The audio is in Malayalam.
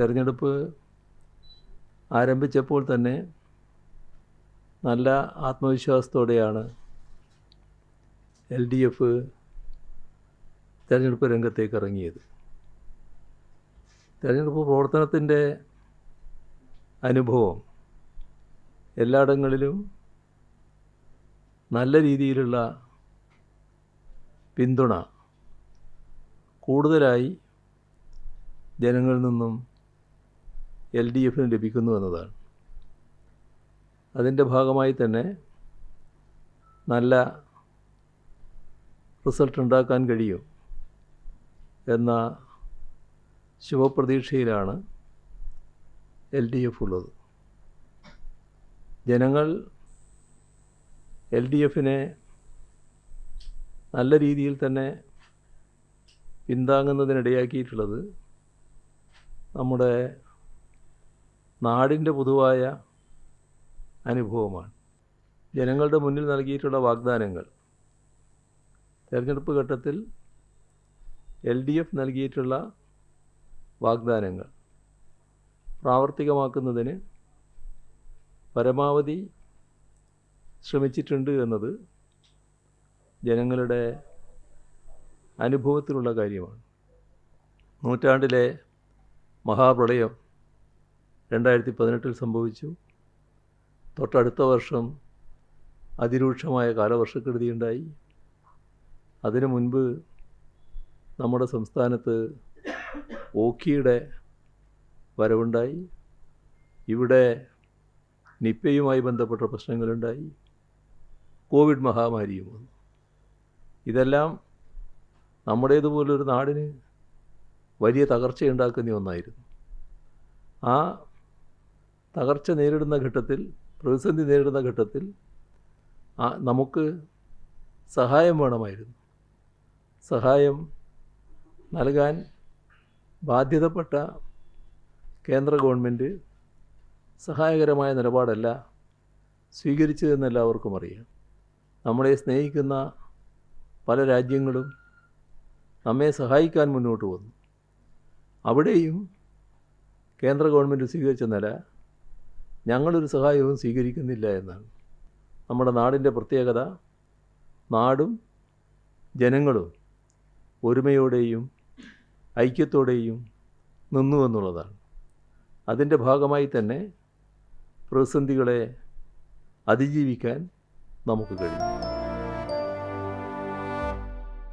തെരഞ്ഞെടുപ്പ് ആരംഭിച്ചപ്പോൾ തന്നെ നല്ല ആത്മവിശ്വാസത്തോടെയാണ് LDF തെരഞ്ഞെടുപ്പ് രംഗത്തേക്ക് ഇറങ്ങിയത്. തെരഞ്ഞെടുപ്പ് പ്രവർത്തനത്തിൻ്റെ അനുഭവം എല്ലായിടങ്ങളിലും നല്ല രീതിയിലുള്ള പിന്തുണ കൂടുതലായി ജനങ്ങളിൽ നിന്നും LDFന് ലഭിക്കുന്നു എന്നതാണ്. അതിൻ്റെ ഭാഗമായി തന്നെ നല്ല റിസൾട്ട് ഉണ്ടാക്കാൻ കഴിയും എന്ന ശുഭപ്രതീക്ഷയിലാണ് LDF ഉള്ളത്. ജനങ്ങൾ LDFനെ നല്ല രീതിയിൽ തന്നെ പിന്താങ്ങുന്നതിനിടയാക്കിയിട്ടുള്ളത് നമ്മുടെ നാടിൻ്റെ പൊതുവായ അനുഭവമാണ്. ജനങ്ങളുടെ മുന്നിൽ നൽകിയിട്ടുള്ള വാഗ്ദാനങ്ങൾ, തെരഞ്ഞെടുപ്പ് ഘട്ടത്തിൽ LDF നൽകിയിട്ടുള്ള വാഗ്ദാനങ്ങൾ പ്രാവർത്തികമാക്കുന്നതിന് പരമാവധി ശ്രമിച്ചിട്ടുണ്ട് എന്നത് ജനങ്ങളുടെ അനുഭവത്തിലുള്ള കാര്യമാണ്. നൂറ്റാണ്ടിലെ മഹാപ്രളയം 2018 സംഭവിച്ചു. തൊട്ടടുത്ത വർഷം അതിരൂക്ഷമായ കാലവർഷക്കെടുതിയുണ്ടായി. അതിനു മുൻപ് നമ്മുടെ സംസ്ഥാനത്ത് ഓഖിയുടെ വരവുണ്ടായി. ഇവിടെ നിപ്പയുമായി ബന്ധപ്പെട്ട പ്രശ്നങ്ങളുണ്ടായി. കോവിഡ് മഹാമാരിയും വന്നു. ഇതെല്ലാം നമ്മുടേതുപോലൊരു നാടിന് വലിയ തകർച്ചയുണ്ടാക്കുന്ന ഒന്നായിരുന്നു. ആ തകർച്ച നേരിടുന്ന ഘട്ടത്തിൽ, പ്രതിസന്ധി നേരിടുന്ന ഘട്ടത്തിൽ നമുക്ക് സഹായം വേണമായിരുന്നു. സഹായം നൽകാൻ ബാധ്യതപ്പെട്ട കേന്ദ്ര ഗവൺമെൻറ് സഹായകരമായ നിലപാടല്ല സ്വീകരിച്ചതെന്ന് എല്ലാവർക്കും അറിയാം. നമ്മളെ സ്നേഹിക്കുന്ന പല രാജ്യങ്ങളും നമ്മെ സഹായിക്കാൻ മുന്നോട്ട് വന്നു. അവിടെയും കേന്ദ്ര ഗവൺമെൻറ് സ്വീകരിച്ച നില ഞങ്ങളൊരു സഹായവും സ്വീകരിക്കുന്നില്ല എന്നാണ്. നമ്മുടെ നാടിൻ്റെ പ്രത്യേകത നാടും ജനങ്ങളും ഒരുമയോടെയും ഐക്യത്തോടെയും നിന്നു എന്നുള്ളതാണ്. അതിൻ്റെ ഭാഗമായി തന്നെ പ്രതിസന്ധികളെ അതിജീവിക്കാൻ നമുക്ക് കഴിയും.